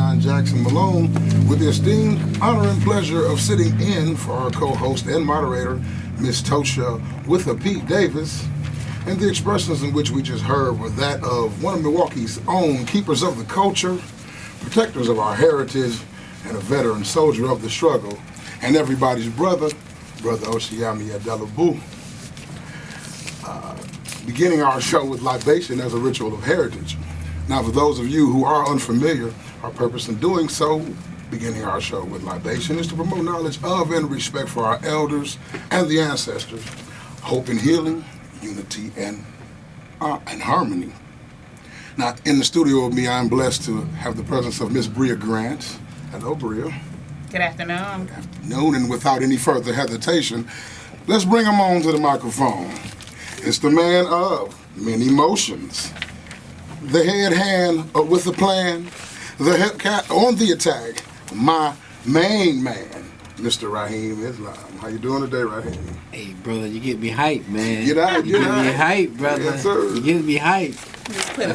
John Jackson Malone, with the esteemed honor and pleasure of sitting in for our co-host and moderator, Miss Ptosha with a P. Davis. And the expressions in which we just heard were that of one of Milwaukee's own keepers of the culture, protectors of our heritage, and a veteran soldier of the struggle, and everybody's brother, Brother Oshiami Adelabu. Beginning our show with libation as a ritual of heritage. Now, for those of you who are unfamiliar, our purpose in doing so, beginning our show with libation, is to promote knowledge of and respect for our elders and the ancestors, hope and healing, unity and harmony. Now, in the studio with me, I'm blessed to have the presence of Miss Bria Grant. Hello, Bria. Good afternoon. Good afternoon, and without any further hesitation, let's bring him on to the microphone. It's the man of many motions, the head hand with a plan, the head cat on the attack, my main man, Mr. Rahim Islam. How you doing today, Rahim? Hey, brother, you get me hyped, man. You get me hyped, brother. Yes, sir. You get me hyped. I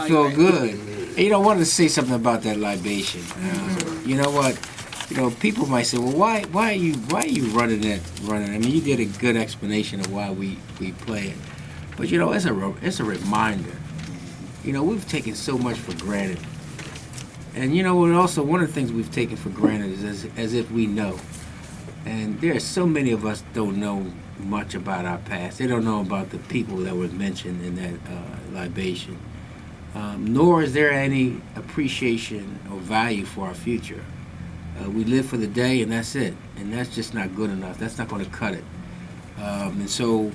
feel good. And, I wanted to say something about that libation. You know what? People might say, well, why are you running that? I mean, you did a good explanation of why we play it, but it's a reminder. We've taken so much for granted, and also one of the things we've taken for granted is as if we know, and there are so many of us don't know much about our past. They don't know about the people that were mentioned in that libation, nor is there any appreciation or value for our future. We live for the day, and that's it. And that's just not good enough. That's not going to cut it. And so,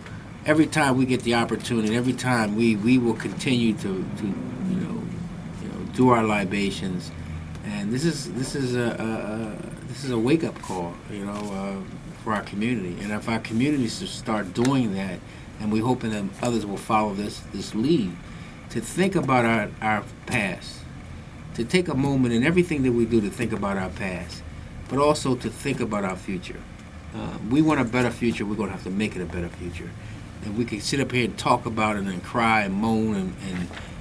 every time we get the opportunity, every time we will continue to do our libations. And this is a wake up call, for our community. And if our communities to start doing that, and we're hoping that others will follow this lead, to think about our past. To take a moment in everything that we do to think about our past, but also to think about our future. We want a better future, we're going to have to make it a better future. And we can sit up here and talk about it and cry and moan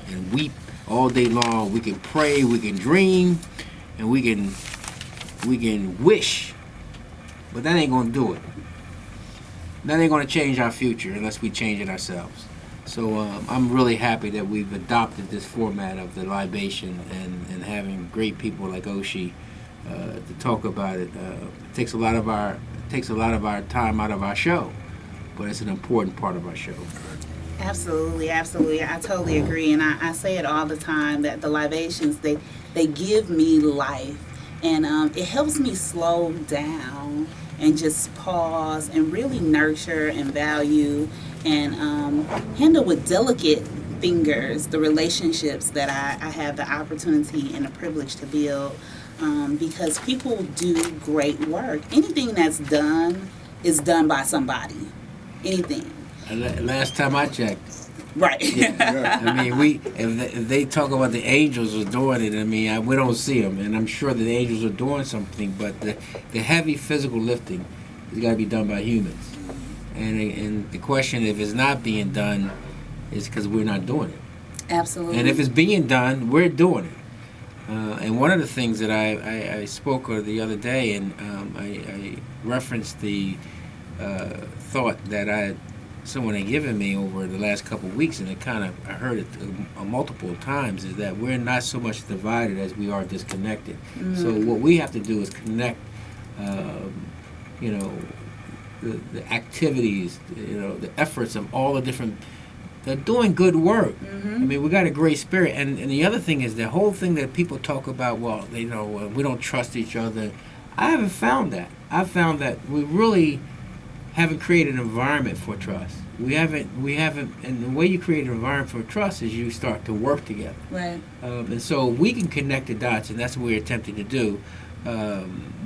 and weep all day long. We can pray, we can dream, and we can wish, but that ain't going to do it. That ain't going to change our future unless we change it ourselves. So I'm really happy that we've adopted this format of the libation and having great people like Oshi to talk about it. It takes a lot of our time out of our show, but it's an important part of our show. Absolutely. I totally agree, and I say it all the time that the libations they give me life, and it helps me slow down and just pause and really nurture and value and handle with delicate fingers the relationships that I have the opportunity and the privilege to build, because people do great work. Anything that's done is done by somebody. Anything. Last time I checked. Right. Yeah. I mean, if they talk about the angels are doing it, we don't see them, and I'm sure that the angels are doing something, but the heavy physical lifting has got to be done by humans. And the question, if it's not being done, is because we're not doing it. Absolutely. And if it's being done, we're doing it. And one of the things that I spoke of the other day, and I referenced the thought that someone had given me over the last couple of weeks, and I heard it multiple times, is that we're not so much divided as we are disconnected. Mm-hmm. So what we have to do is connect, the activities, the efforts of all the different. They're doing good work. Mm-hmm. We got a great spirit, and the other thing is the whole thing that people talk about. Well, we don't trust each other. I haven't found that. I've found that we really haven't created an environment for trust. We haven't, and the way you create an environment for trust is you start to work together. Right. And so we can connect the dots, and that's what we're attempting to do.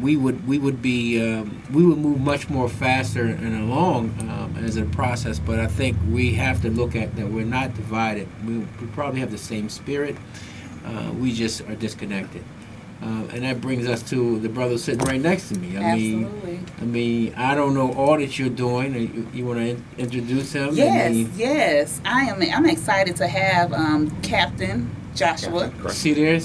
We would move much more faster and along as a process, but I think we have to look at that we're not divided. We probably have the same spirit. We just are disconnected. And that brings us to the brother sitting right next to me. Absolutely. I don't know all that you're doing. You want to introduce him? Yes. I'm excited to have Captain Joshua. See there?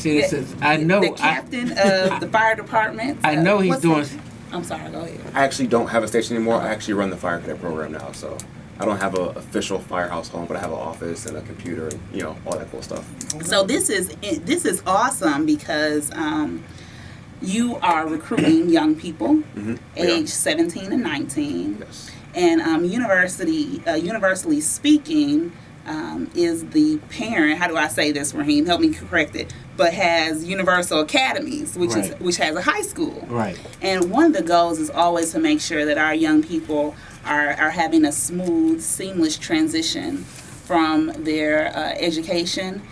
I know. The captain of the fire department. I know he's doing... I'm sorry, go ahead. I actually don't have a station anymore. I actually run the fire cadet program now, so I don't have an official firehouse home, but I have an office and a computer and all that cool stuff. So this is awesome because you are recruiting young people, age 17 and 19, Yes. and universally speaking, is the parent. How do I say this, Rahim? Help me correct it. But has Universal Academies, which has a high school. Right. And one of the goals is always to make sure that our young people are having a smooth, seamless transition from their education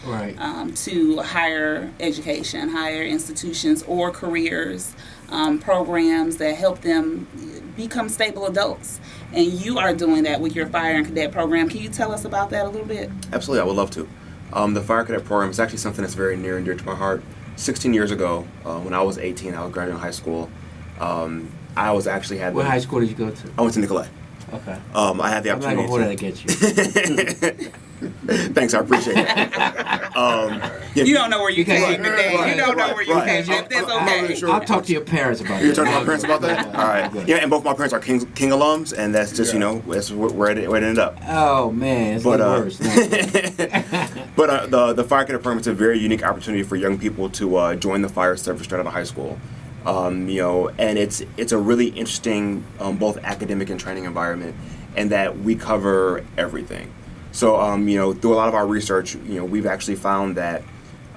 to higher education, higher institutions or careers, programs that help them become stable adults. And you are doing that with your fire and cadet program. Can you tell us about that a little bit? Absolutely, I would love to. The fire cadet program is actually something that's very near and dear to my heart. 16 years ago, when I was 18, I was graduating high school. I was actually had. What high school did you go to? I went to Nicolay. Okay. I had the opportunity. I'm not going to get you. Thanks, I appreciate it. You don't know where you came today. You don't know where you came. That's okay. I'll talk to your parents about it. You're talking to my parents about that? All right. Yeah, and both my parents are King alums, and that's just, that's where it ended up. Oh, man. It's worse. But the fire cadet program is a very unique opportunity for young people to join the fire service straight out of high school. And it's a really interesting both academic and training environment, and that we cover everything. So through a lot of our research, we've actually found that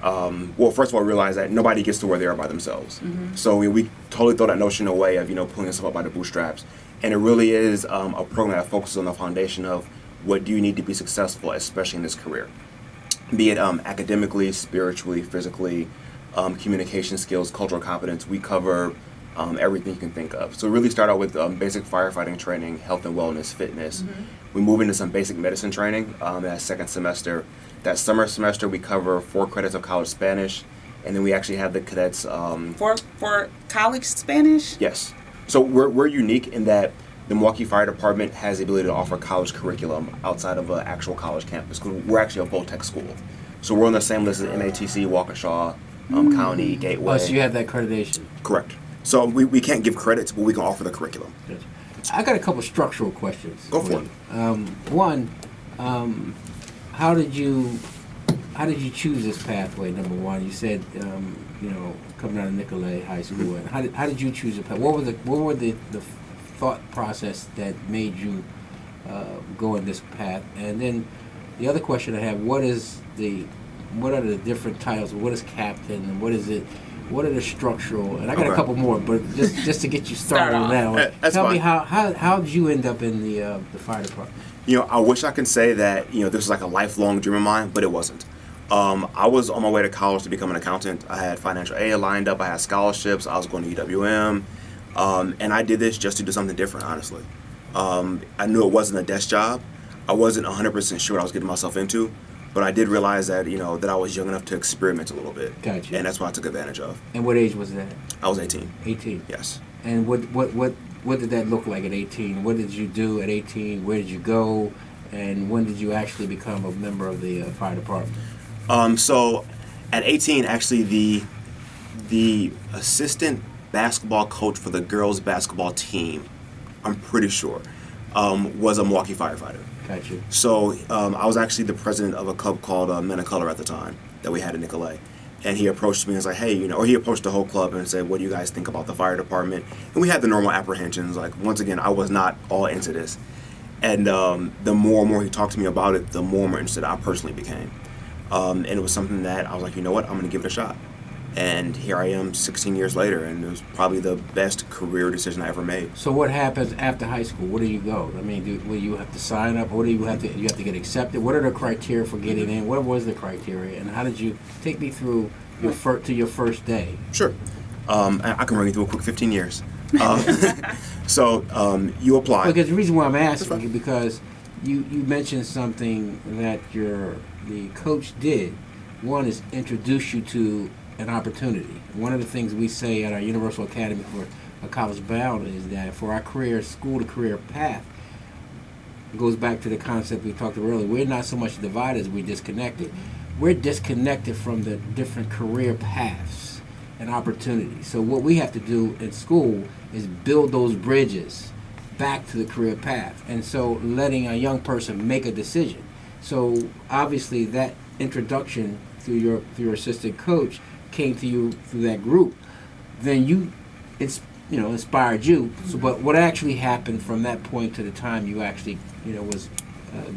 first of all, realize that nobody gets to where they are by themselves. Mm-hmm. So we totally throw that notion away of pulling yourself up by the bootstraps, and it really is a program that focuses on the foundation of what do you need to be successful, especially in this career, be it academically, spiritually, physically. Communication skills, cultural competence. We cover everything you can think of. So we really start out with basic firefighting training, health and wellness, fitness. Mm-hmm. We move into some basic medicine training that second semester. That summer semester we cover 4 credits of college Spanish, and then we actually have the cadets. For college Spanish? Yes. So we're unique in that the Milwaukee Fire Department has the ability to offer college curriculum outside of an actual college campus, because we're actually a Voltech school. So we're on the same list as MATC, Waukesha, County, Gateway. Oh, so you have that accreditation. Correct. So we can't give credits, but we can offer the curriculum. Gotcha. I got a couple structural questions. Go for it. One, how did you choose this pathway? Number one, you said coming out of Nicolay High School. Mm-hmm. And how did you choose a path? What were the thought process that made you go in this path? And then the other question I have: what are the different titles? What is captain, and what is it? What are the structural? And I got a couple more, but just to get you started on that one. Tell me how did you end up in the fire department? I wish I could say that this was like a lifelong dream of mine, but it wasn't. I was on my way to college to become an accountant. I had financial aid lined up. I had scholarships. I was going to UWM, and I did this just to do something different. Honestly, I knew it wasn't a desk job. I wasn't 100% sure what I was getting myself into. But I did realize that that I was young enough to experiment a little bit. Gotcha. And that's what I took advantage of. And what age was that? I was 18. 18. Yes. And what did that look like at 18? What did you do at 18? Where did you go? And when did you actually become a member of the fire department? So at 18, actually the assistant basketball coach for the girls basketball team, I'm pretty sure, was a Milwaukee firefighter. Gotcha. So I was actually the president of a club called Men of Color at the time that we had in Nicolay. And he approached me and was like, hey, or he approached the whole club and said, what do you guys think about the fire department? And we had the normal apprehensions. Like, once again, I was not all into this. And the more and more he talked to me about it, the more and more interested I personally became. And it was something that I was like, you know what, I'm going to give it a shot. And here I am 16 years later, and it was probably the best career decision I ever made. So what happens after high school? Where do you go? I mean, will you have to sign up? Or do you have to get accepted? What are the criteria for getting in? What was the criteria? And how did you take me through your first day? Sure. I can run you through a quick 15 years. So you apply. Because the reason why I'm asking you, because you mentioned something that the coach did. One is introduce you to an opportunity. One of the things we say at our Universal Academy for a College Bound is that for our career, school to career path, it goes back to the concept we talked about earlier. We're not so much divided as we're disconnected. We're disconnected from the different career paths and opportunities. So what we have to do in school is build those bridges back to the career path. And so letting a young person make a decision. So obviously that introduction through your assistant coach came to you through that group. Then it's inspired you. So, but what actually happened from that point to the time you actually,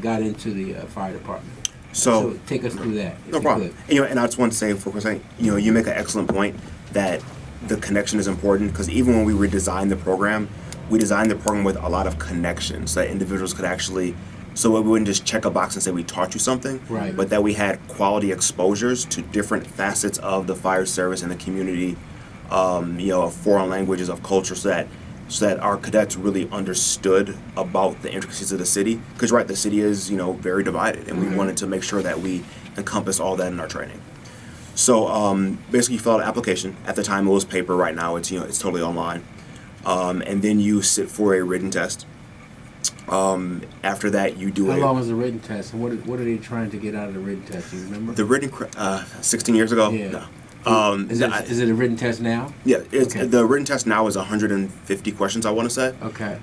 got into the fire department? So take us through that. No problem. And I just want to say, for a second, you make an excellent point that the connection is important, because even when we redesigned the program, we designed the program with a lot of connections that individuals could actually, so we wouldn't just check a box and say we taught you something, right, but that we had quality exposures to different facets of the fire service and the community, of foreign languages, of culture, so that our cadets really understood about the intricacies of the city. Because the city is very divided, and we wanted to make sure that we encompass all that in our training. So basically, you fill out an application. At the time, it was paper. Right now, it's totally online. And then you sit for a written test. After that, you do How long was the written test? And what are they trying to get out of the written test? Do you remember? The written 16 years ago? Yeah. No. Is it a written test now? Yeah, Okay. The written test now is 150 questions, I want to say. Okay.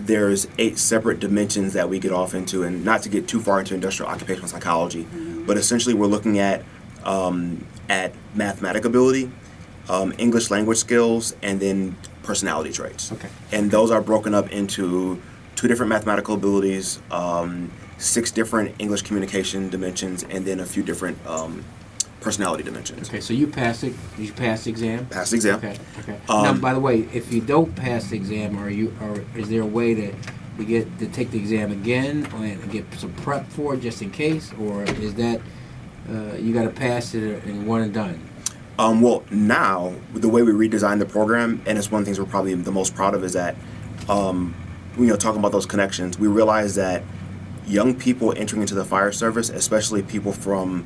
There's 8 separate dimensions that we get off into, and not to get too far into industrial occupational psychology, but essentially we're looking at mathematic ability, English language skills, and then personality traits. Okay. And those are broken up into 2 different mathematical abilities, 6 different English communication dimensions, and then a few different personality dimensions. Okay, so you passed it. Did you pass the exam? Passed the exam. Okay. Now, by the way, if you don't pass the exam, or is there a way to take the exam again and get some prep for it just in case, or is that you got to pass it and one and done? Well, now the way we redesigned the program, and it's one of the things we're probably the most proud of, is that talking about those connections, we realized that young people entering into the fire service, especially people from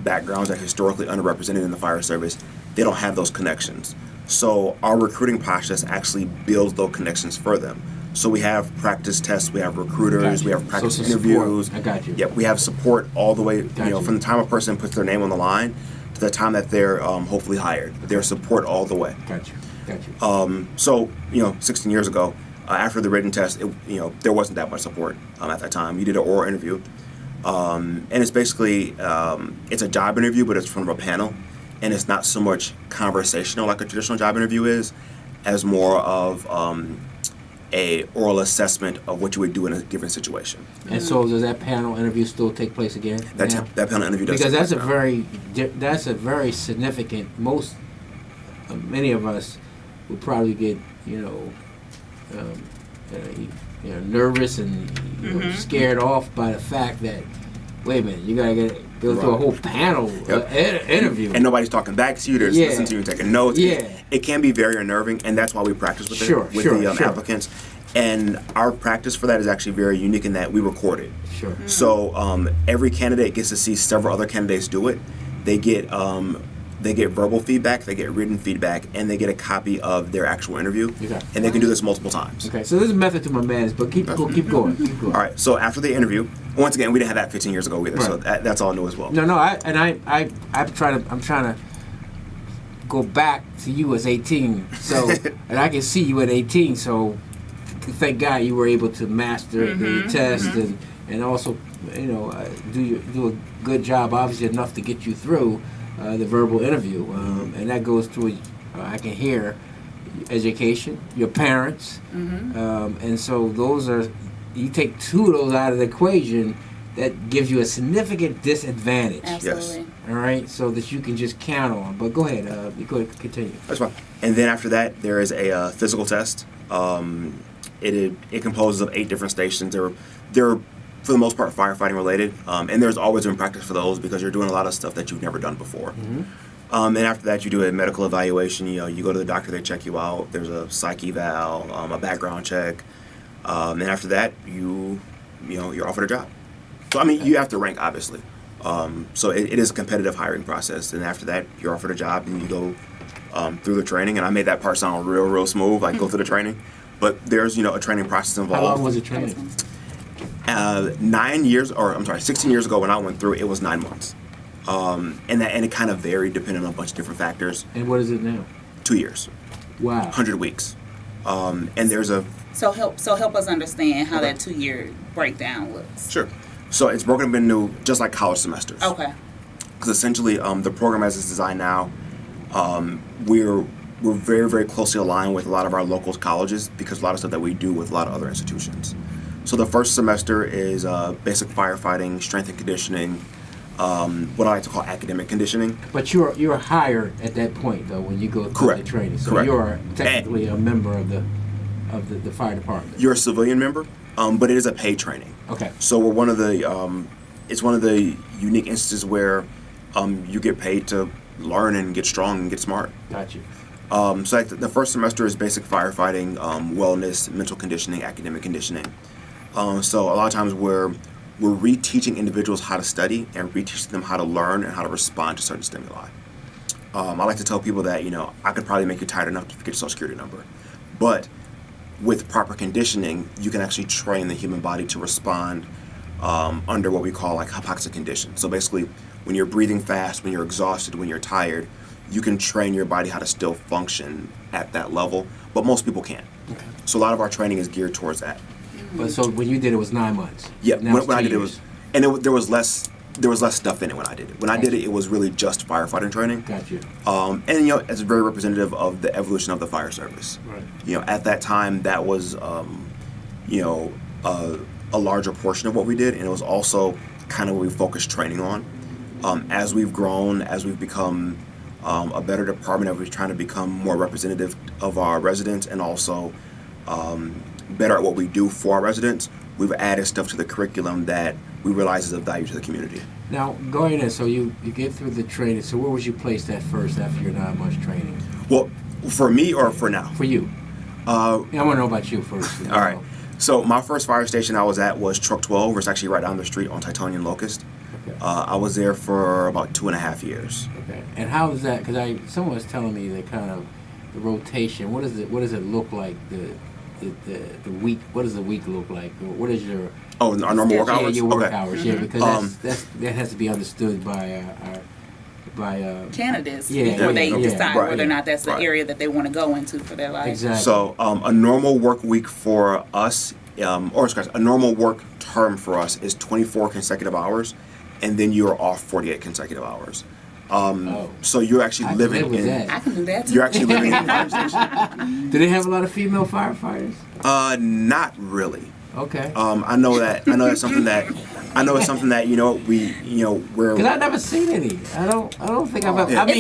backgrounds that are historically underrepresented in the fire service, they don't have those connections. So our recruiting process actually builds those connections for them. So we have practice tests, we have recruiters, we have practice interviews. Support. I got you. Yep, we have support all the way, Got from the time a person puts their name on the line to the time that they're hopefully hired. There's support all the way. Got you. So 16 years ago, after the written test, there wasn't that much support at that time. You did an oral interview. And it's basically, it's a job interview, but it's from a panel. And it's not so much conversational like a traditional job interview is, as more of a oral assessment of what you would do in a given situation. And so does that panel interview still take place again? That panel interview does because take place that's a very significant, many of us would probably get, nervous and scared off by the fact that, wait a minute, you gotta go through a whole panel interview, and nobody's talking back to you. They're just listening to you and taking notes. Yeah, it can be very unnerving, and that's why we practice with the applicants. And our practice for that is actually very unique in that we record it. Sure. So every candidate gets to see several other candidates do it. They get verbal feedback, they get written feedback, and they get a copy of their actual interview. Okay. And they can do this multiple times. Okay, so there's a method to my madness, but keep going. All right, so after the interview, once again, we didn't have that 15 years ago either, right. So that's all new as well. No, I'm trying to go back to you as 18, so and I can see you at 18, so thank God you were able to master the test and also do a good job, obviously enough to get you through the verbal interview, and that goes through. I can hear education, your parents, and so those are. You take 2 of those out of the equation, that gives you a significant disadvantage. Absolutely. Yes. All right, so that you can just count on. But go ahead, you go ahead, continue. That's fine. And then after that, there is a physical test. It composes of 8 different stations. They're for the most part firefighting related, and there's always been practice for those because you're doing a lot of stuff that you've never done before. And after that, you do a medical evaluation. You go to the doctor, they check you out. There's a psych eval, a background check, and after that, you're offered a job. So I mean, you have to rank obviously, So it is a competitive hiring process, and after that, you're offered a job and you go through the training. And I made that part sound real smooth, like go through the training. But there's a training process involved. How long was the training? 16 years ago when I went through, it was 9 months. And it kind of varied depending on a bunch of different factors. And what is it now? 2 years. Wow. 100 weeks. And there's a... So help us understand how that 2-year breakdown looks. Sure. So it's broken up into just like college semesters. Okay. Because essentially, the program as it's designed now, we're very closely aligned with a lot of our local colleges because a lot of stuff that we do with a lot of other institutions. So the first semester is basic firefighting, strength and conditioning, what I like to call academic conditioning. But you're hired at that point though when you go through the training. So Correct. you're technically a member of the fire department. You're a civilian member, but it is a paid training. Okay. So we're one of the it's one of the unique instances where you get paid to learn and get strong and get smart. Got you. So like the first semester is basic firefighting, wellness, mental conditioning, academic conditioning. So a lot of times we're reteaching individuals how to study and reteaching them how to learn and how to respond to certain stimuli. I like to tell people that I could probably make you tired enough to forget your social security number, but with proper conditioning, you can actually train the human body to respond under what we call like hypoxic conditions. So basically, when you're breathing fast, when you're exhausted, when you're tired, you can train your body how to still function at that level, but most people can't. Okay. So a lot of our training is geared towards that. But so when you did it was 9 months. Yeah, Now when I did it was, and there was less stuff in it when I did it. When I did it, it was really just firefighting training. Got you. And it's very representative of the evolution of the fire service. Right. At that time, that was a larger portion of what we did, and it was also kind of what we focused training on. As we've grown, as we've become a better department, as we're trying to become more representative of our residents, and also better at what we do for our residents, we've added stuff to the curriculum that we realize is of value to the community. Now, going in, so you get through the training. So where was you placed at first after your 9 months training? Well, for me or for now? For you. I want to know about you first. All right. So my first fire station I was at was Truck 12. It's actually right down the street on Titonian Locust. Okay. I was there for about 2.5 years. Okay. And how is that? Because someone was telling me the kind of the rotation. What does it look like? The week. What does the week look like? What is your our normal work hours? Your work hours. Yeah, because that has to be understood by candidates before they decide whether or not that's the area that they want to go into for their life. Exactly. So a normal work week for us, a normal work term for us is 24 consecutive hours, and then you are off 48 consecutive hours. So you're actually living in. I can do that too. You're actually living in a fire station. Do they have a lot of female firefighters? Not really. Okay. I know it's something that we're. Because I've never seen any. I don't think I've ever.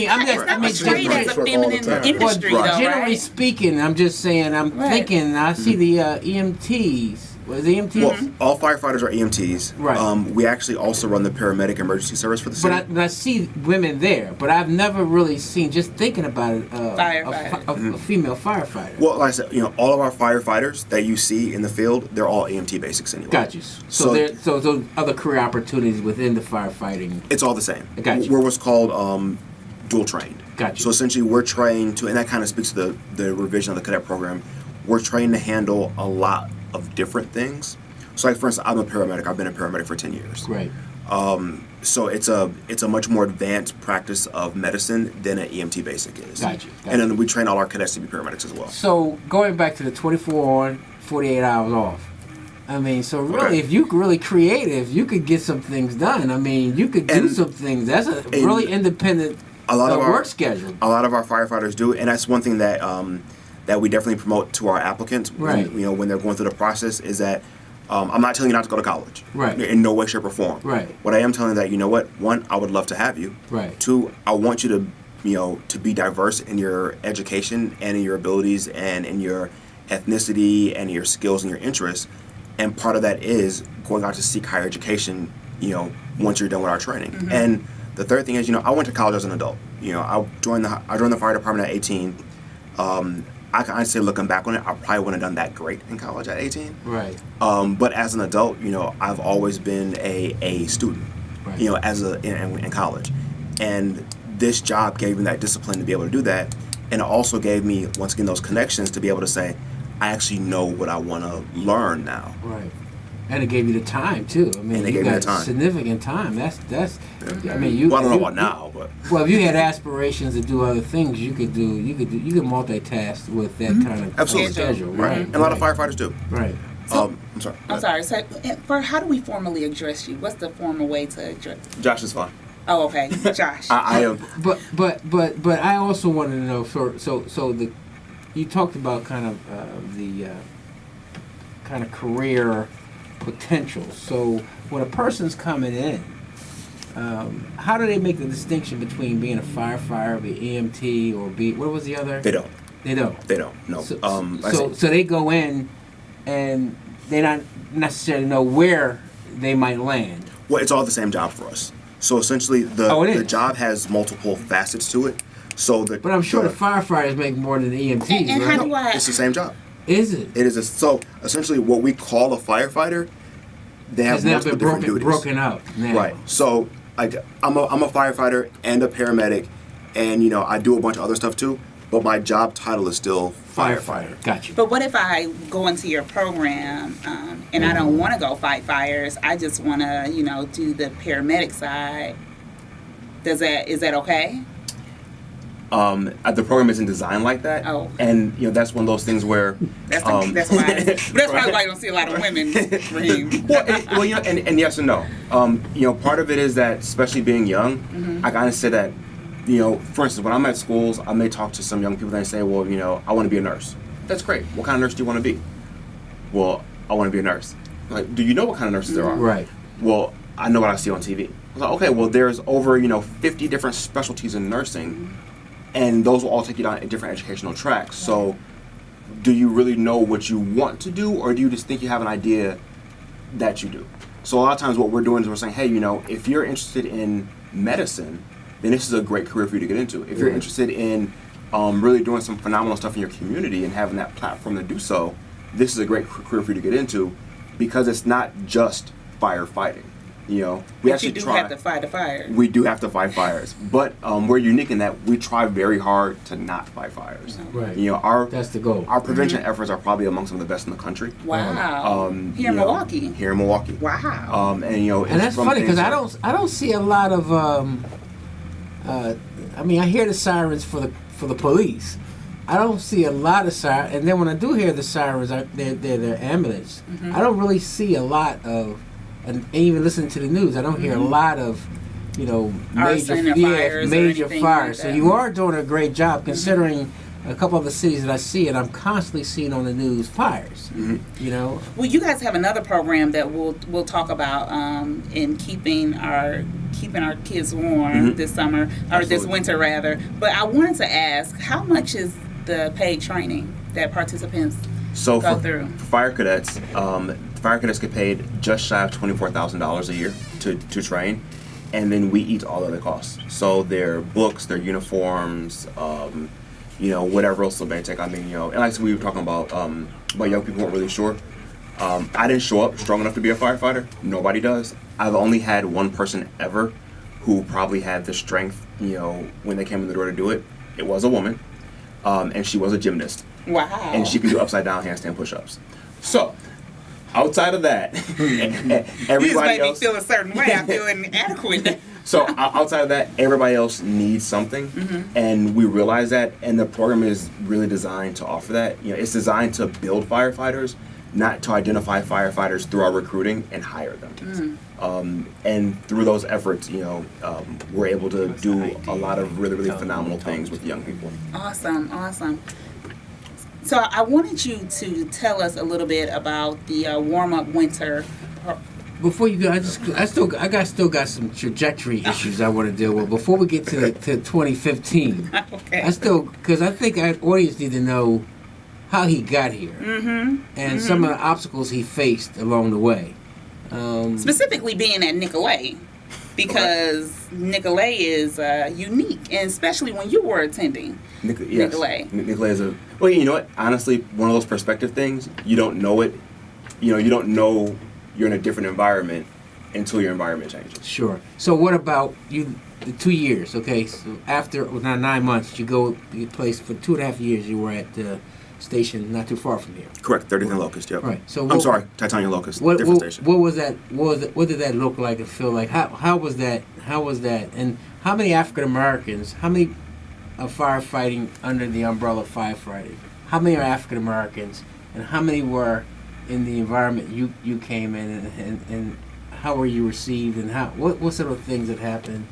It's great as a feminine industry, though, generally speaking, I'm just saying. I'm thinking. I see the EMTs. Was EMTs? Well, all firefighters are EMTs. Right. We actually also run the paramedic emergency service for the city. But I see women there, but I've never really seen, just thinking about it, a female firefighter. Well, like I said, all of our firefighters that you see in the field, they're all EMT basics anyway. Got you. So those other career opportunities within the firefighting. It's all the same. Got you. We're what's called dual trained. Got you. So essentially, we're trained to, and that kind of speaks to the revision of the cadet program. We're trained to handle a lot of different things. So like for instance, I'm a paramedic. I've been a paramedic for 10 years. Right. So it's a much more advanced practice of medicine than an EMT basic is. Gotcha. And then we train all our cadets to be paramedics as well. So going back to the 24 on, 48 hours off. I mean, so really, if you're really creative, you could get some things done. I mean, you could do some things. That's a really independent work schedule. A lot of our firefighters do, and that's one thing that that we definitely promote to our applicants. Right. When they're going through the process is that I'm not telling you not to go to college. Right. In no way, shape, or form. Right. What I am telling you that, one, I would love to have you. Right. Two, I want you to be diverse in your education and in your abilities and in your ethnicity and your skills and your interests. And part of that is going out to seek higher education, once you're done with our training. Mm-hmm. And the third thing is, I went to college as an adult. I joined the fire department at 18. I can honestly, looking back on it, I probably wouldn't have done that great in college at 18. Right. But as an adult, I've always been a student. Right. In college, and this job gave me that discipline to be able to do that, and it also gave me once again those connections to be able to say, I actually know what I want to learn now. Right. And it gave you the time too. I mean, And it you gave me got the time. significant time. That's. Yeah. I mean, you. Well, I don't know you- about now, but Well, if you had aspirations to do other things, you could multitask with that kind of Absolutely. schedule. right. Right. And a lot of firefighters do. Right. So- I'm sorry. I'm sorry. So, how do we formally address you? What's the formal way to address? Josh is fine. Oh, okay, Josh. I am. But I also wanted to know. You talked about kind of the kind of career potential. So when a person's coming in, how do they make the distinction between being a firefighter, the EMT, or what was the other? They don't. They don't. They don't. No. So they go in, and they not necessarily know where they might land. Well, it's all the same job for us. So essentially, It the is. job has multiple facets to it. So But I'm sure the firefighters make more than the EMTs, And right? how do I? it's the same job. Is it? It is so essentially what we call a firefighter. They have Has now multiple been different duties. broken out. Now. Right. So I'm a firefighter and a paramedic, and I do a bunch of other stuff too. But my job title is still firefighter. Gotcha. But what if I go into your program and I don't want to go fight fires? I just want to, do the paramedic side. Is that okay? The program isn't designed like that. Oh. And that's one of those things where That's why. That's probably why you don't see a lot of women. Raheem. and yes and no. Part of it is that, especially being young, I gotta say that, for instance, when I'm at schools, I may talk to some young people and say, well, I want to be a nurse. That's great. What kind of nurse do you want to be? Well, I want to be a nurse. Like, do you know what kind of nurses there are? Right. Well, I know what I see on TV. I was like, okay, well, there's over 50 different specialties in nursing, and those will all take you down different educational tracks. So, do you really know what you want to do, or do you just think you have an idea that you do? So a lot of times what we're doing is we're saying, hey, if you're interested in medicine, then this is a great career for you to get into. If you're interested in really doing some phenomenal stuff in your community and having that platform to do so, this is a great career for you to get into, because it's not just firefighting. But you do have to fight a fire. We do have to fight fires, but we're unique in that we try very hard to not fight fires. Right. That's the goal. Our prevention efforts are probably among some of the best in the country. Wow. Here in Milwaukee. Here in Milwaukee. Wow. And And that's funny because I don't see a lot of. I hear the sirens for the police. I don't see a lot of sirens, and then when I do hear the sirens, they're ambulance. I don't really see a lot of, and even listening to the news, I don't hear a lot of, Arson or fires or major anything fires. like So that. you are doing a great job considering a couple of the cities that I see, and I'm constantly seeing on the news fires. Well, you guys have another program that we'll talk about in keeping our kids warm this summer, or this Absolutely. winter rather. But I wanted to ask, how much is the paid training that participants So go for through? fire cadets, get paid just shy of $24,000 a year to train, and then we eat all other costs. So their books, their uniforms, whatever else they may take. And like I said, we were talking about young people who weren't really sure. I didn't show up strong enough to be a firefighter. Nobody does. I've only had one person ever who probably had the strength, when they came in the door to do it. It was a woman, and she was a gymnast. Wow. And she can do upside down handstand push-ups. So, outside of that, everybody you just made else. me feel a certain way. I feel inadequate. So outside of that, everybody else needs something, and we realize that. And the program is really designed to offer that. It's designed to build firefighters, not to identify firefighters through our recruiting and hire them. And through those efforts, we're able to do a lot of really, really phenomenal things with young people. Awesome. So I wanted you to tell us a little bit about the warm-up winter. Before you go, I still got some trajectory issues I want to deal with before we get to 2015. Okay. Because I think our audience need to know how he got here and some of the obstacles he faced along the way. Specifically being at Nicolay, because Nicolay is unique, and especially when you were attending Nicolay. Nicolay is well, you know what? Honestly, one of those perspective things, you don't know it. You don't know you're in a different environment until your environment changes. Sure. So what about you? The 2 years, okay. So after now 9 months, you placed for 2.5 years. You were at the station not too far from here. Correct, 30th and Locust. Yep. Right. So I'm sorry, Titania Locust. Different station. What was that? What did that look like and feel like? How was that? How was that? And how many African Americans? How many are firefighting under the umbrella of firefighting? How many are African Americans? And how many were in the environment you came in? And how were you received? And what sort of things that happened?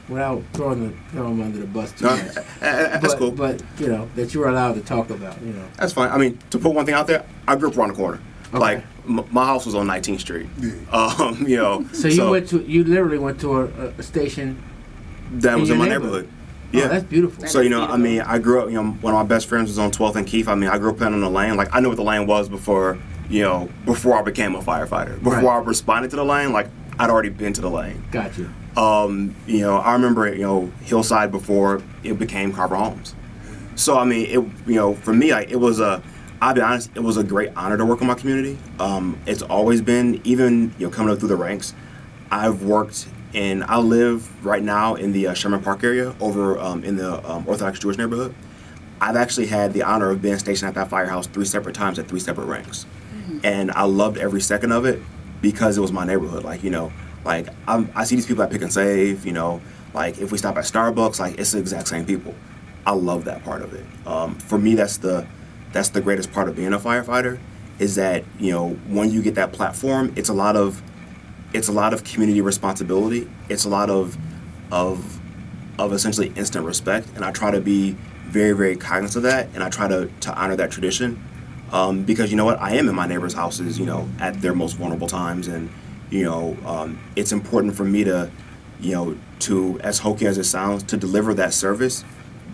Without throwing them under the bus too much. That's cool. But that you were allowed to talk about. That's fine. I mean, to put one thing out there, I grew up around the corner. Okay. Like my house was on 19th Street. So you literally went to a station that was in my neighborhood. Yeah, that's beautiful. So I mean, I grew up. One of my best friends was on 12th and Keith. I mean, I grew up playing on the lane. Like I knew what the lane was before I became a firefighter. Before I responded to the lane, like I'd already been to the lane. Got you. I remember Hillside before it became Carver Homes. So I mean, for me, like it was I'll be honest, it was a great honor to work in my community. It's always been, even coming up through the ranks, I've worked in. I live right now in the Sherman Park area, over in the Orthodox Jewish neighborhood. I've actually had the honor of being stationed at that firehouse 3 separate times at 3 separate ranks, and I loved every second of it because it was my neighborhood. Like I see these people at Pick and Save. Like if we stop at Starbucks, like it's the exact same people. I love that part of it. For me, that's the greatest part of being a firefighter, is that when you get that platform, it's a lot of community responsibility. It's a lot of essentially instant respect, and I try to be very, very cognizant of that, and I try to honor that tradition, because I am in my neighbors' houses, at their most vulnerable times, and it's important for me to, as hokey as it sounds, to deliver that service,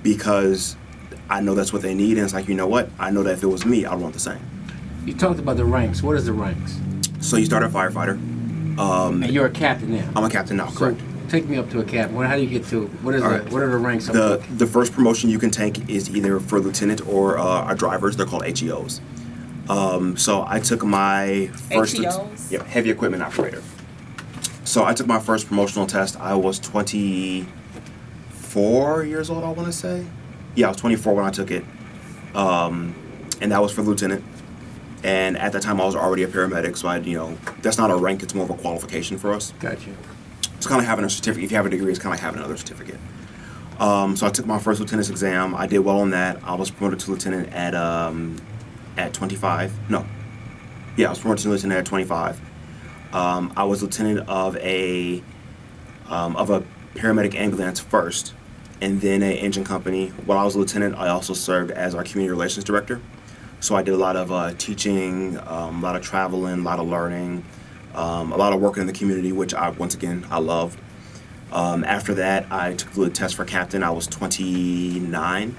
because I know that's what they need, and it's like, I know that if it was me, I'd want the same. You talked about the ranks. What is the ranks? So you start a firefighter. And you're a captain now. I'm a captain now, correct. So take me up to a captain. How do you get to? What are the ranks? The first promotion you can take is either for lieutenant or our drivers. They're called HEOs. So I took my first heavy equipment operator. So I took my first promotional test. I was 24 years old, I want to say. Yeah, I was 24 when I took it, and that was for lieutenant. And at that time, I was already a paramedic, so that's not a rank; it's more of a qualification for us. Gotcha. It's kind of like having a certificate. If you have a degree, it's kind of like having another certificate. So I took my first lieutenant's exam. I did well on that. I was promoted to lieutenant at 25. No, yeah, I was promoted to lieutenant at 25. I was lieutenant of a paramedic ambulance first, and then an engine company. While I was a lieutenant, I also served as our community relations director. So I did a lot of teaching, a lot of traveling, a lot of learning, a lot of working in the community, which I loved. After that, I took the test for captain. I was 29.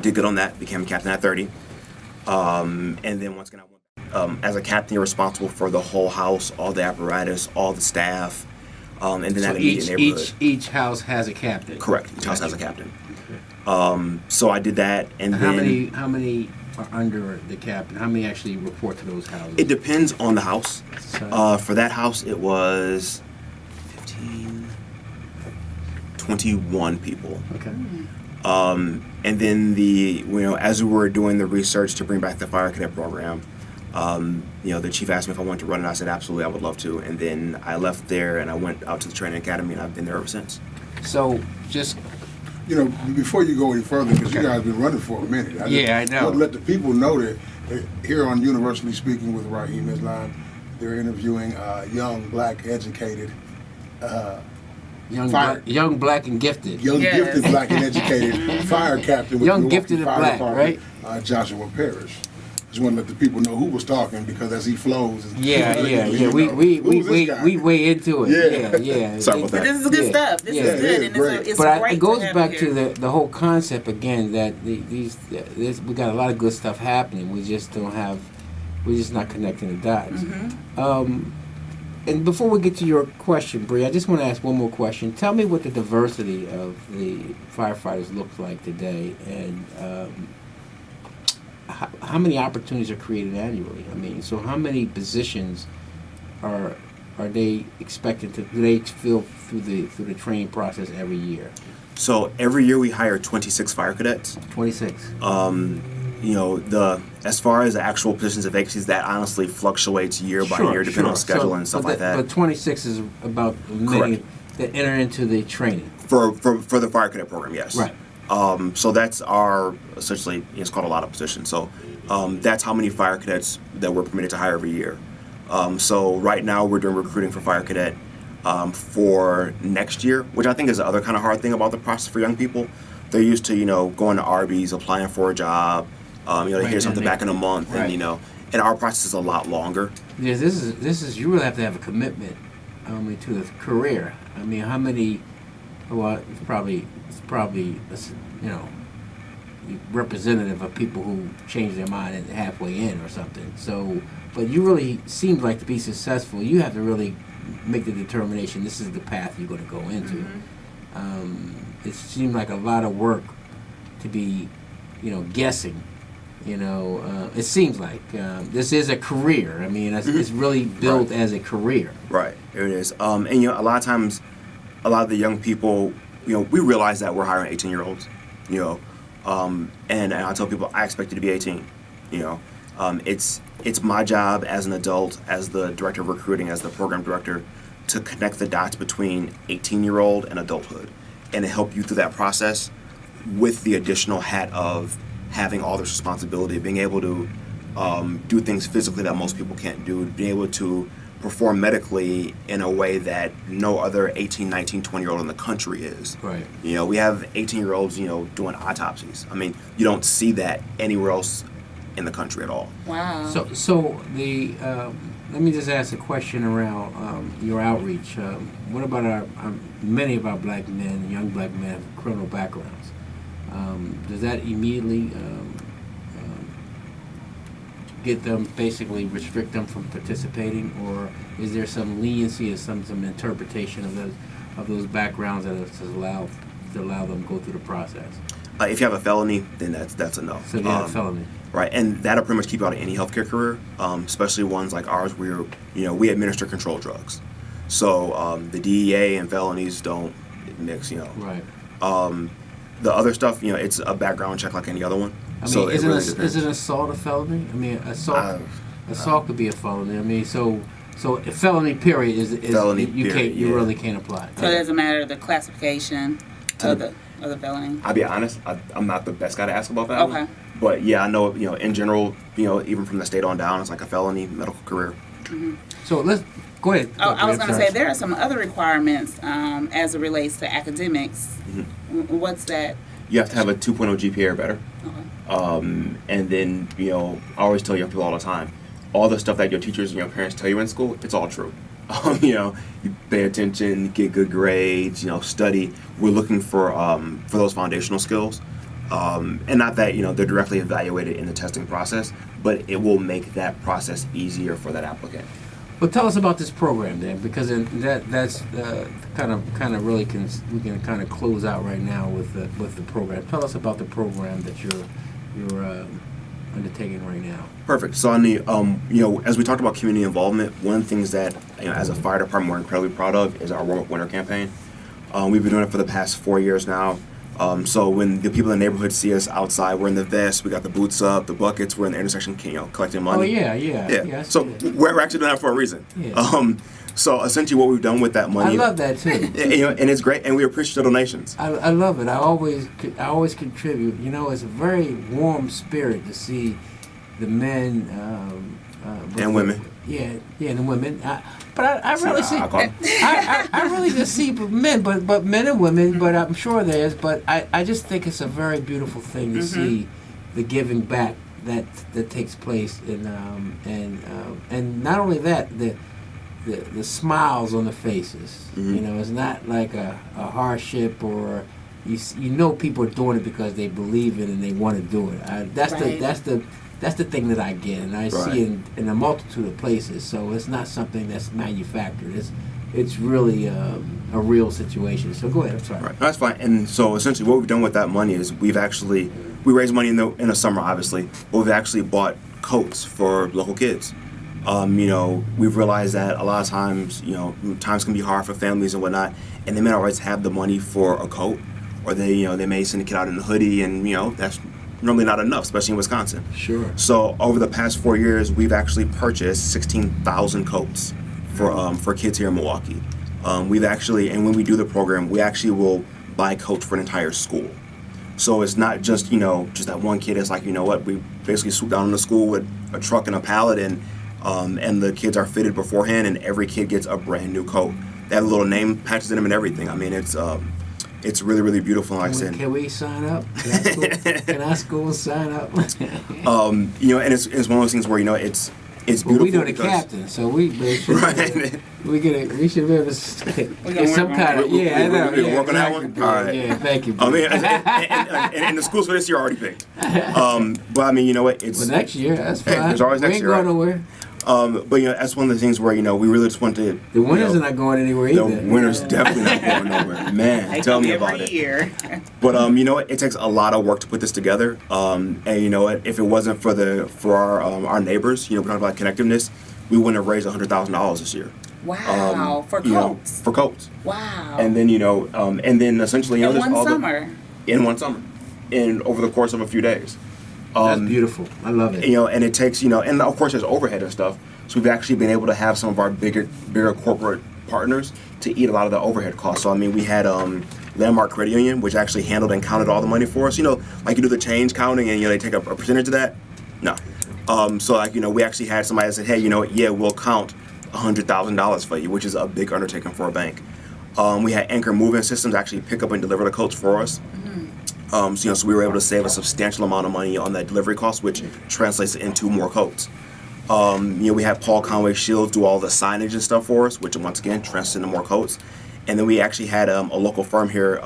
Did good on that. Became a captain at 30. And then once again, as a captain, you're responsible for the whole house, all the apparatus, all the staff, and then that immediate neighborhood. Each house has a captain. Correct. Each house has a captain. So I did that, and then how many are under the captain? How many actually report to those houses? It depends on the house. For that house, it was 21 people. Okay. And then as we were doing the research to bring back the fire cadet program, the chief asked me if I wanted to run it. I said absolutely, I would love to. And then I left there and I went out to the training academy, and I've been there ever since. So just. Before you go any further, because you guys have been running for a minute. I know. I want to let the people know that here on Universally Speaking with Rahim Islam, they're interviewing young, black, educated, young, black, and gifted. Gifted, black, and educated fire captain with young, Milwaukee gifted, and Fire black, Department, right? Joshua Parrish. Just want to let the people know who was talking, because as he flows, we way into it. Yeah. Sorry about that. But this is good stuff. This is good, and it's great. It goes back to the whole concept again that we got a lot of good stuff happening. We're just not connecting the dots. Mm-hmm. And before we get to your question, Bria, I just want to ask one more question. Tell me what the diversity of the firefighters looks like today, and how many opportunities are created annually? I mean, so how many positions are they expected to? Do they fill through the training process every year? So every year we hire 26 fire cadets. 26. As far as the actual positions and vacancies, that honestly fluctuates year by year depending on schedule and stuff like that. But 26 is about many that enter into the training for the fire cadet program. Yes. Right. So that's our essentially it's called a lot of positions. So that's how many fire cadets that we're permitted to hire every year. So right now we're doing recruiting for fire cadet for next year, which I think is the other kind of hard thing about the process for young people. They're used to going to Arby's, applying for a job. They hear something back in a month, right. And our process is a lot longer. Yeah, this is you really have to have a commitment to the career. I mean, how many? Well, it's probably representative of people who change their mind halfway in or something. So, but you really seem like to be successful. You have to really make the determination. This is the path you're going to go into. Mm-hmm. It seemed like a lot of work to be, guessing. It seems like this is a career. I mean, it's really built as a career. Right, it is. And a lot of times, a lot of the young people, we realize that we're hiring 18-year-olds. And I tell people I expect you to be 18. It's my job as an adult, as the director of recruiting, as the program director, to connect the dots between 18-year-old and adulthood, and to help you through that process with the additional hat of having all this responsibility, being able to do things physically that most people can't do, being able to perform medically in a way that no other 18, 19, 20-year-old in the country is. Right. We have 18-year-olds, doing autopsies. I mean, you don't see that anywhere else in the country at all. Wow. So the let me just ask a question around your outreach. What about many of our black men, young black men, have criminal backgrounds? Does that immediately get them, basically restrict them from participating, or is there some leniency or some interpretation of those backgrounds that allow them to go through the process? If you have a felony, then that's a no. So you have a felony. Right, and that'll pretty much keep you out of any healthcare career, especially ones like ours where we administer controlled drugs. So the DEA and felonies don't mix. Right. The other stuff, it's a background check like any other one. I mean, so isn't assault a felony? I mean, assault could be a felony. I mean, so a felony period is felony you period, you really can't apply. So it doesn't matter the classification of the felony. I'll be honest, I'm not the best guy to ask about that. Okay. One. But yeah, I know, in general, even from the state on down, it's like a felony medical career. Mm-hmm. So let's go ahead. I was going to say there are some other requirements as it relates to academics. Mm-hmm. What's that? You have to have a 2.0 GPA or better. Okay. And then, I always tell young people all the time, all the stuff that your teachers and your parents tell you in school, it's all true. You pay attention, get good grades, study. We're looking for those foundational skills. And not that, they're directly evaluated in the testing process, but it will make that process easier for that applicant. Well, tell us about this program then, because that's kind of really we can kind of close out right now with the program. Tell us about the program that you're undertaking right now. Perfect. So on the as we talked about community involvement, one of the things that as a fire department we're incredibly proud of is our Warm Up Winter campaign. We've been doing it for the past 4 years now. So when the people in the neighborhood see us outside, we're in the vests, we got the boots up, the buckets, we're in the intersection, collecting money. Oh yeah. So we're actually doing that for a reason. Yeah. So essentially, what we've done with that money, I love that too. And it's great, and we appreciate the donations. I love it. I always contribute. It's a very warm spirit to see the men and women. Yeah, the women. But I really see. I really just see men, but men and women. But I'm sure there's. But I just think it's a very beautiful thing to see the giving back that takes place, and not only that, the smiles on the faces. It's not like a hardship or people are doing it because they believe in it and they want to do it. That's the thing that I get, and I see it in a multitude of places. So it's not something that's manufactured. It's really a real situation. So go ahead. I'm sorry. Right, that's fine. And so essentially, what we've done with that money is we've actually we raise money in the summer, obviously, but we've actually bought coats for local kids. We've realized that a lot of times, times can be hard for families and whatnot, and they may not always have the money for a coat, or they may send a kid out in a hoodie, and that's normally not enough, especially in Wisconsin. Sure. So over the past 4 years, we've actually purchased 16,000 coats for kids here in Milwaukee. We've actually, and when we do the program, we actually will buy coats for an entire school. So it's not just just that one kid. It's like, we basically swoop down in the school with a truck and a pallet, and the kids are fitted beforehand, and every kid gets a brand new coat. They have little name patches in them and everything. I mean, it's really, really beautiful. Like I said, can we sign up? Can our school sign up? And it's one of those things where it's beautiful. Well, we know the captain, so we should right. we should be able to get some kind of I know. Yeah, work on that one. All right. Yeah, thank you. I mean, and the schools for this year are already picked. But I mean, you know what? It's next year. That's fine. There's always next year. We ain't going nowhere. But that's one of the things where we really just want to. The winners are not going anywhere either. The winners definitely not going nowhere. Man, tell me about it. Year. But it takes a lot of work to put this together. And if it wasn't for our neighbors, we talk about connectiveness, we wouldn't have raised $100,000 this year. Wow, for coats. For coats. Wow. And then and then essentially in there's one all summer. In one summer, and over the course of a few days. That's beautiful. I love it. And it takes, and of course there's overhead and stuff. So we've actually been able to have some of our bigger corporate partners to eat a lot of the overhead costs. So I mean, we had Landmark Credit Union, which actually handled and counted all the money for us. Like you do the change counting, and they take a percentage of that. No. So we actually had somebody that said, hey, we'll count $100,000 for you, which is a big undertaking for a bank. We had Anchor Moving Systems actually pick up and deliver the coats for us. So we were able to save a substantial amount of money on that delivery cost, which translates into more coats. We had Paul Conway Shields do all the signage and stuff for us, which once again translates into more coats. And then we actually had a local firm here,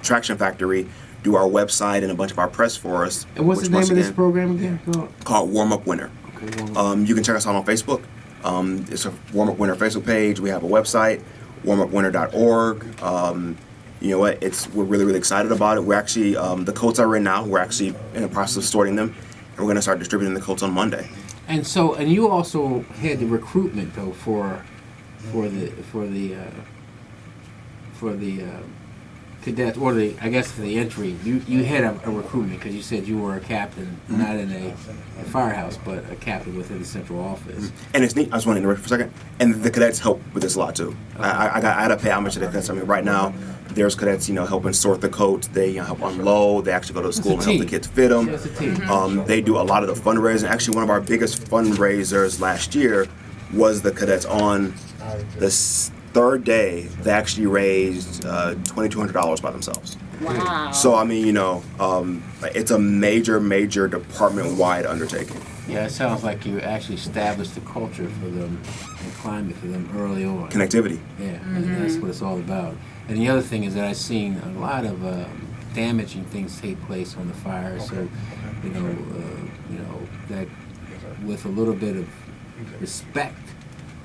Traction Factory, do our website and a bunch of our press for us. And what's the name of this program again? Called Warm Up Winter. Okay, you can check us out on Facebook. It's a Warm Up Winter Facebook page. We have a website, warmupwinter.org. We're really, really excited about it. We're actually, the coats are in now. We're actually in the process of sorting them, and we're going to start distributing the coats on Monday. And you also had the recruitment though for the cadets, or for the entry. You had a recruitment because you said you were a captain, not in a firehouse, but a captain within the central office. And it's neat. I just want to interrupt for a second. And the cadets help with this a lot too. Okay. I had to pay homage to the cadets. I mean, right now there's cadets, helping sort the coats. They help unload. They actually go to the school and help the kids fit them. That's a team. They do a lot of the fundraising. Actually, one of our biggest fundraisers last year was the cadets. On the third day, they actually raised $2,200 by themselves. Wow. So I mean, it's a major department-wide undertaking. Yeah, it sounds like you actually established the culture for them and climate for them early on. Connectivity. Yeah, and that's what it's all about. And the other thing is that I've seen a lot of damaging things take place on the fire. So, that with a little bit of respect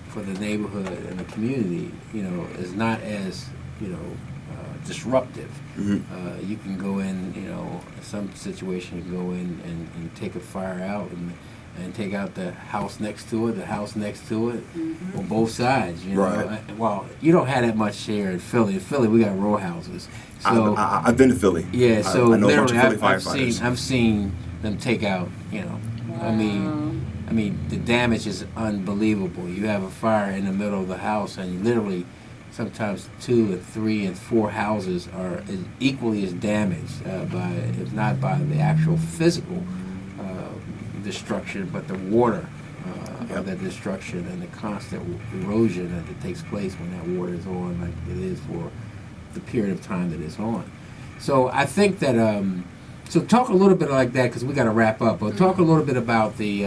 for the neighborhood and the community, is not as, disruptive. Mm-hmm. You can go in, in some situation, you can go in and take a fire out and take out the house next to it, on both sides, Right. Well, you don't have that much here in Philly. In Philly, we got row houses. So I've been to Philly. Yeah, so I know a bunch of literally, Philly firefighters. I've seen them take out, Wow. I mean, the damage is unbelievable. You have a fire in the middle of the house, and literally, sometimes 2 and 3 and 4 houses are equally as damaged if not by the actual physical destruction, but the water of that destruction and the constant erosion that takes place when that water is on, like it is for the period of time that it's on. So I think that. So talk a little bit like that, because we got to wrap up. But talk a little bit about the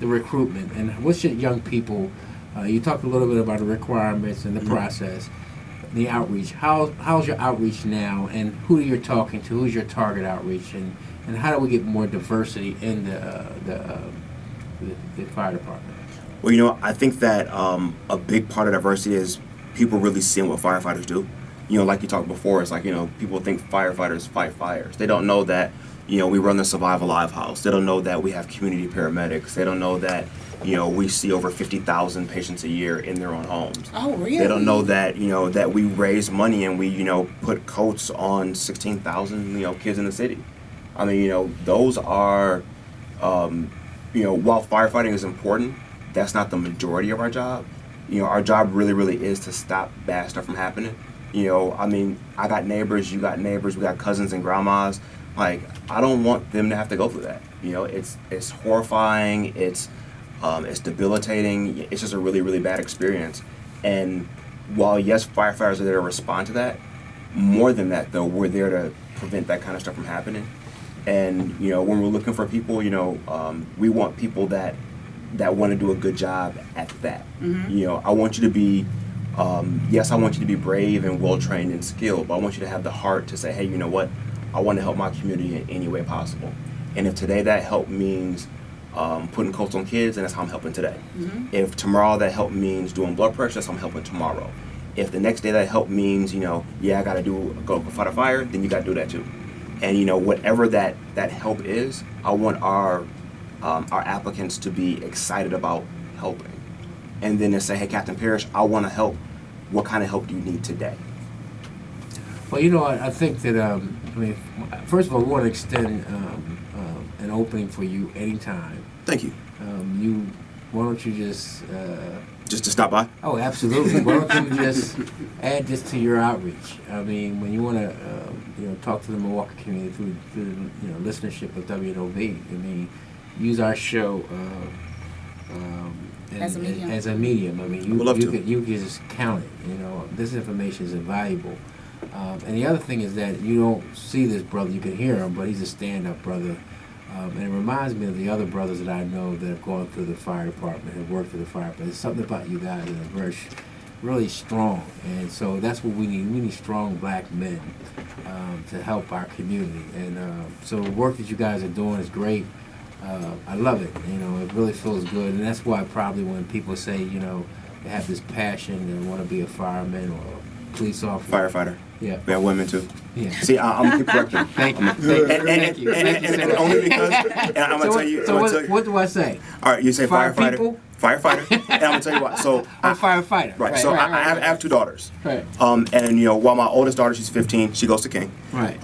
recruitment and what should young people. You talked a little bit about the requirements and the process, the outreach. How's your outreach now, and who you're talking to? Who's your target outreach, and how do we get more diversity in the fire department? Well, I think that a big part of diversity is people really seeing what firefighters do. like you talked before, it's like, people think firefighters fight fires. They don't know that, we run the Survive Alive house. They don't know that we have community paramedics. They don't know that, we see over 50,000 patients a year in their own homes. Oh, really? They don't know that, that we raise money and we, put coats on 16,000, kids in the city. I mean, those are, while firefighting is important, that's not the majority of our job. Our job really, really is to stop bad stuff from happening. I mean, I got neighbors, you got neighbors, we got cousins and grandmas. Like, I don't want them to have to go through that. It's horrifying, it's debilitating, it's just a really, really bad experience. And while, yes, firefighters are there to respond to that, more than that, though, we're there to prevent that kind of stuff from happening. And, when we're looking for people, we want people that want to do a good job at that. Mm-hmm. I want you to be, yes, I want you to be brave and well-trained and skilled, but I want you to have the heart to say, hey, you know what? I want to help my community in any way possible. And if today that help means putting coats on kids, then that's how I'm helping today. Mm-hmm. If tomorrow that help means doing blood pressure, that's how I'm helping tomorrow. If the next day that help means, I got to go fight a fire, then you got to do that too. And, whatever that help is, I want our applicants to be excited about helping. And then to say, hey, Captain Parrish, I want to help. What kind of help do you need today? Well, I think that, first of all, we want to extend an opening for you anytime. Thank you. Why don't you just... Just to stop by? Oh, absolutely. Why don't you just add this to your outreach? I mean, when you want to, talk to the Milwaukee community through listenership of WNOV, I mean, use our show as a medium. As a medium. I mean, you can just count it. This information is invaluable. And the other thing is that you don't see this brother, you can hear him, but he's a stand-up brother. And it reminds me of the other brothers that I know that have gone through the fire department, have worked through the fire department. There's something about you guys that are very, really strong. And so that's what we need. We need strong black men to help our community. And so the work that you guys are doing is great. I love it. It really feels good. And that's why probably when people say, they have this passion, they want to be a fireman or a police officer. Firefighter. Yeah. We have women too. Yeah. See, I'm correcting. Thank you. And only because, and I'm gonna tell you. What do I say? All right, you say Fire firefighter. people? Firefighter. And I'm gonna tell you what. So I'm a firefighter. Right. So I have two daughters. Right. And while my oldest daughter, she's 15, she goes to King. Right.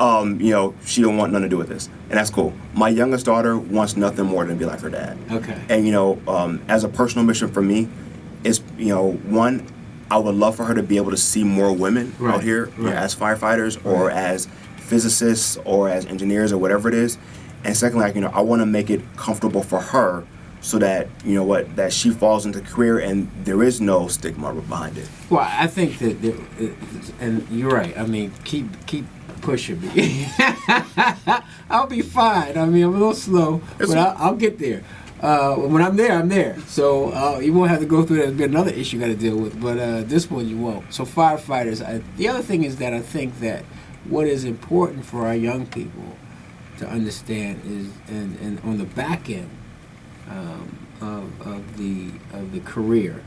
She don't want nothing to do with this, and that's cool. My youngest daughter wants nothing more than to be like her dad. Okay. And as a personal mission for me, is one, I would love for her to be able to see more women out here as firefighters or as physicists or as engineers or whatever it is. And secondly, I want to make it comfortable for her so that, that she falls into the career and there is no stigma behind it. Well, I think that, and you're right. I mean, keep pushing me. I'll be fine. I mean, I'm a little slow, but I'll get there. When I'm there, I'm there. So you won't have to go through that. There's been another issue you got to deal with, but this one you won't. So firefighters. The other thing is that I think that what is important for our young people to understand is, and on the back end of the career,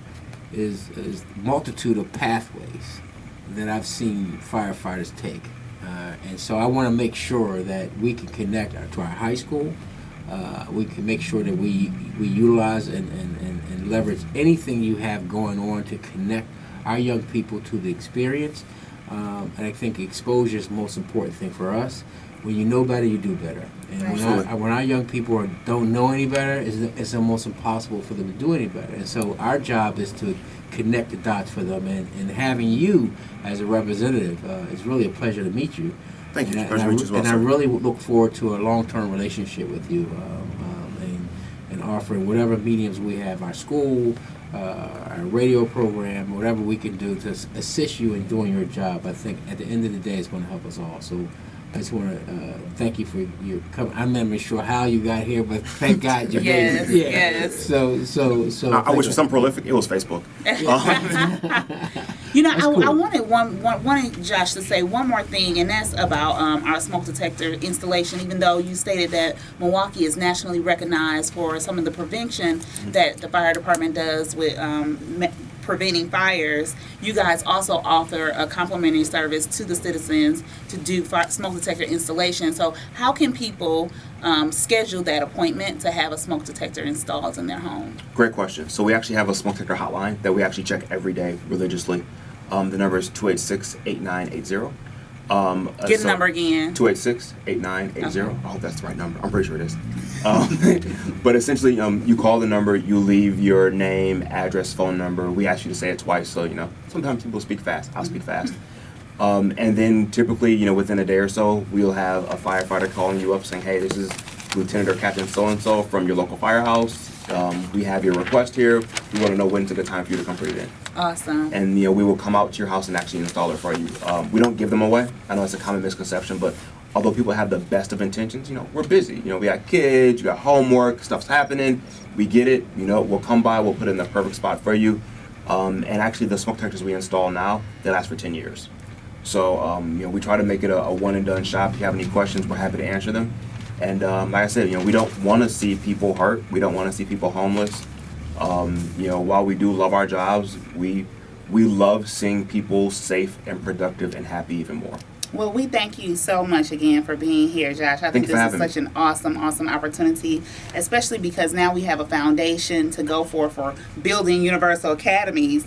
is multitude of pathways that I've seen firefighters take, and so I want to make sure that we can connect to our high school. We can make sure that we utilize and leverage anything you have going on to connect our young people to the experience. And I think exposure is the most important thing for us. When you know better, you do better. And when our young people don't know any better, it's almost impossible for them to do any better. And so our job is to connect the dots for them. And having you as a representative, it's really a pleasure to meet you. Thank you. And I really look forward to a long-term relationship with you, and offering whatever mediums we have, our school, our radio program, whatever we can do to assist you in doing your job. I think at the end of the day, it's going to help us all. So I just want to thank you for your coming. I'm not even sure how you got here, but thank God you made it. Yes. So. I wish it was something prolific. It was Facebook. Cool. I wanted Josh to say one more thing, and that's about our smoke detector installation. Even though you stated that Milwaukee is nationally recognized for some of the prevention that the fire department does with preventing fires, you guys also offer a complimentary service to the citizens to do smoke detector installation. So how can people schedule that appointment to have a smoke detector installed in their home? Great question. So we actually have a smoke detector hotline that we actually check every day religiously. The number is 286-8980. Get the number again. 286-8980. Okay. I hope that's the right number. I'm pretty sure it is. But essentially, you call the number, you leave your name, address, phone number. We ask you to say it twice, so, sometimes people speak fast. I'll speak fast. And then typically, within a day or so, we'll have a firefighter calling you up saying, hey, this is Lieutenant or Captain so-and-so from your local firehouse. We have your request here. We want to know when's a good time for you to come put it in. Awesome. And we will come out to your house and actually install it for you. We don't give them away. I know it's a common misconception, but although people have the best of intentions, we're busy. We got kids, you got homework, stuff's happening. We get it. We'll come by, we'll put it in the perfect spot for you. And actually, the smoke detectors we install now, they last for 10 years. So we try to make it a one and done shop. If you have any questions, we're happy to answer them. And like I said, we don't want to see people hurt. We don't want to see people homeless. While we do love our jobs, we love seeing people safe and productive and happy even more. Well, we thank you so much again for being here, Josh. I think this is such an awesome opportunity, especially because now we have a foundation to go for building universal academies,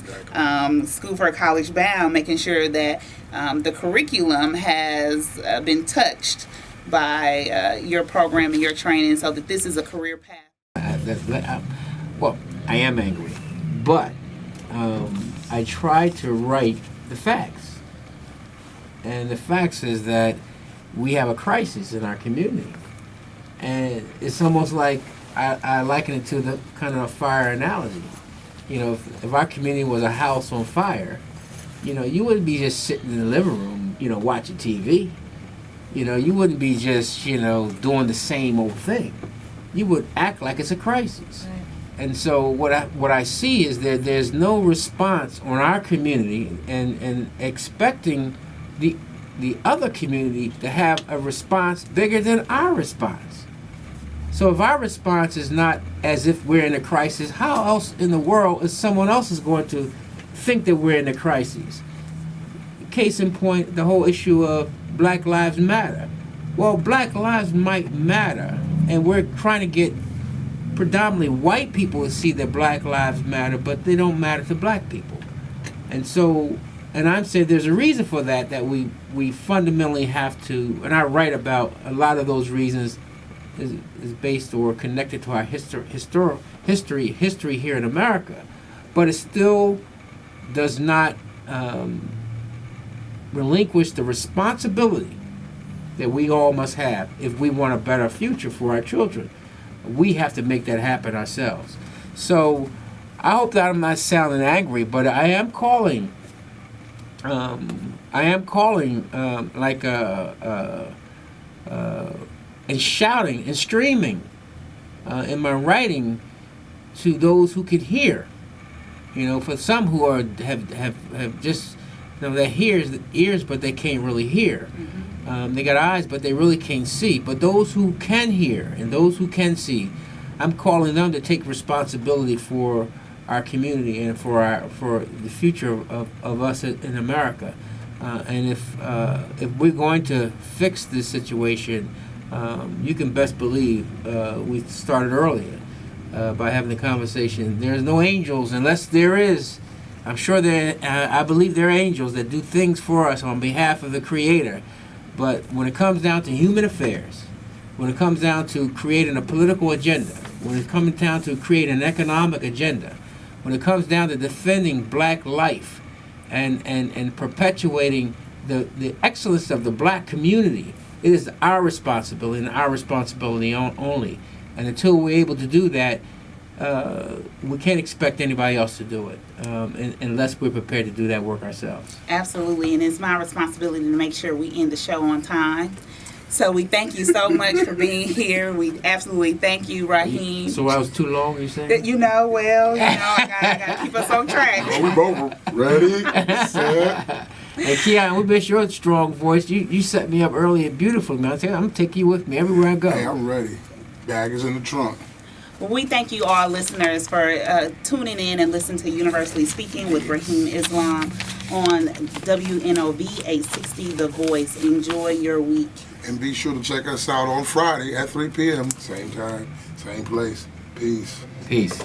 school for a college bound, making sure that the curriculum has been touched by your program and your training, so that this is a career path. Well, I am angry, but I try to write the facts. And the facts is that we have a crisis in our community. And it's almost like, I liken it to the kind of a fire analogy. If our community was a house on fire, you wouldn't be just sitting in the living room, watching TV. You wouldn't be just, doing the same old thing. You would act like it's a crisis. Right. And so what I see is that there's no response on our community, and expecting the other community to have a response bigger than our response. So if our response is not as if we're in a crisis, how else in the world is someone else is going to think that we're in a crisis? Case in point, the whole issue of Black Lives Matter. Well, Black Lives might matter, and we're trying to get predominantly white people to see that Black Lives matter, but they don't matter to black people. And I'm saying there's a reason for that we fundamentally have to, and I write about a lot of those reasons is based or connected to our history here in America, but it still does not relinquish the responsibility that we all must have if we want a better future for our children. We have to make that happen ourselves. So I hope that I'm not sounding angry, but I am calling and shouting and screaming in my writing to those who can hear. For some who have just they hear ears, but they can't really hear. Mm-hmm. They got eyes, but they really can't see. But those who can hear and those who can see, I'm calling them to take responsibility for our community and for the future of us in America. And if we're going to fix this situation, you can best believe we started earlier by having the conversation. There's no angels unless there is. I'm sure I believe there are angels that do things for us on behalf of the Creator. But when it comes down to human affairs, when it comes down to creating a political agenda, when it comes down to creating an economic agenda, when it comes down to defending black life and perpetuating the excellence of the black community, it is our responsibility and our responsibility only. And until we're able to do that, we can't expect anybody else to do it unless we're prepared to do that work ourselves. Absolutely, and it's my responsibility to make sure we end the show on time. So we thank you so much for being here. We absolutely thank you, Rahim. So I was too long, you saying? I gotta keep us on track. Well, we both ready, set. Hey, Keon, we miss your strong voice. You set me up earlier beautifully, man. I'm going to take you with me everywhere I go. Hey, I'm ready. Bag is in the trunk. Well, we thank you all listeners for tuning in and listening to Universally Speaking with Rahim Islam on WNOV 860 The Voice. Enjoy your week. And be sure to check us out on Friday at 3 p.m. Same time, same place. Peace. Peace.